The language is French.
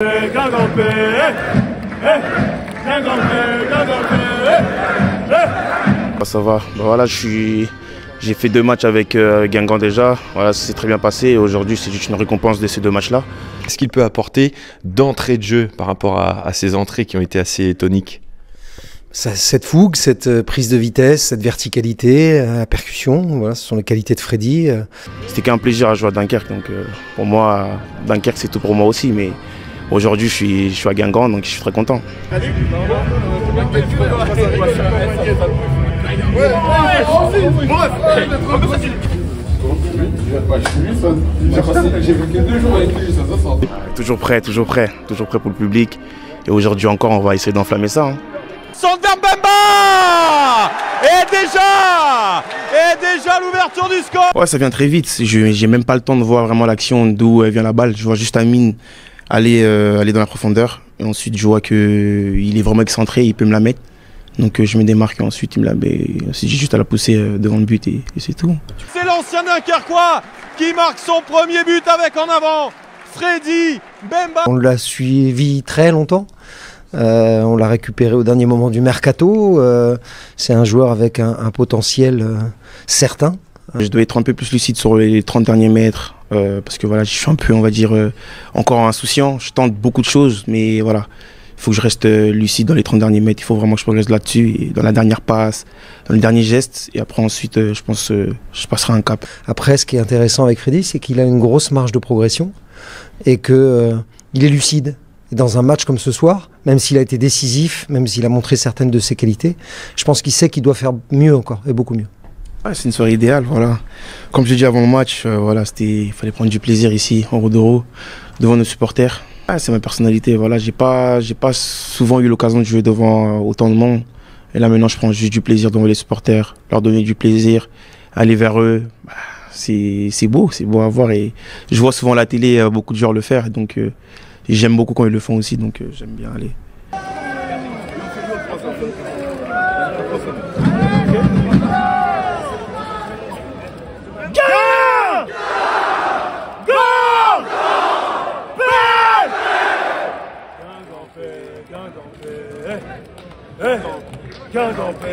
Ça va, voilà, j'ai fait 2 matchs avec Guingamp déjà, voilà, ça s'est très bien passé et aujourd'hui c'est juste une récompense de ces 2 matchs-là. Qu'est-ce qu'il peut apporter d'entrée de jeu par rapport à ces entrées qui ont été assez toniques? Cette fougue, cette prise de vitesse, cette verticalité, la percussion, voilà, ce sont les qualités de Freddy. C'était qu'un plaisir à jouer à Dunkerque, donc pour moi, Dunkerque c'est tout pour moi aussi, mais aujourd'hui je suis à Guingamp, donc je suis très content. Toujours prêt pour le public. Et aujourd'hui encore, on va essayer d'enflammer ça. Centre vers Mbemba et déjà l'ouverture du score. Ouais, ça vient très vite. J'ai même pas le temps de voir vraiment l'action d'où vient la balle. Je vois juste Amine aller dans la profondeur. Et ensuite, je vois qu'il est vraiment excentré, il peut me la mettre. Donc je me démarque et ensuite il me la met. J'ai juste à la pousser devant le but et c'est tout. C'est l'ancien Dunkerquois qui marque son premier but avec en avant Freddy Mbemba. On l'a suivi très longtemps. On l'a récupéré au dernier moment du mercato. C'est un joueur avec un potentiel certain. Je dois être un peu plus lucide sur les 30 derniers mètres parce que voilà, je suis un peu, on va dire, encore insouciant. Je tente beaucoup de choses, mais voilà. Il faut que je reste lucide dans les 30 derniers mètres. Il faut vraiment que je progresse là-dessus, et dans la dernière passe, dans le dernier geste. Et après, ensuite, je pense je passerai un cap. Après, ce qui est intéressant avec Freddy, c'est qu'il a une grosse marge de progression et qu'il est lucide. Et dans un match comme ce soir, même s'il a été décisif, même s'il a montré certaines de ses qualités, je pense qu'il sait qu'il doit faire mieux encore, et beaucoup mieux. Ouais, c'est une soirée idéale, voilà. Comme je l'ai dit avant le match, voilà, il fallait prendre du plaisir ici, en Rodoro, devant nos supporters. Ouais, c'est ma personnalité, voilà. J'ai pas souvent eu l'occasion de jouer devant autant de monde. Et là maintenant, je prends juste du plaisir devant les supporters, leur donner du plaisir, aller vers eux. Bah, c'est beau à voir. Et je vois souvent à la télé beaucoup de joueurs le faire, donc j'aime beaucoup quand ils le font aussi, donc j'aime bien aller. Guingamp.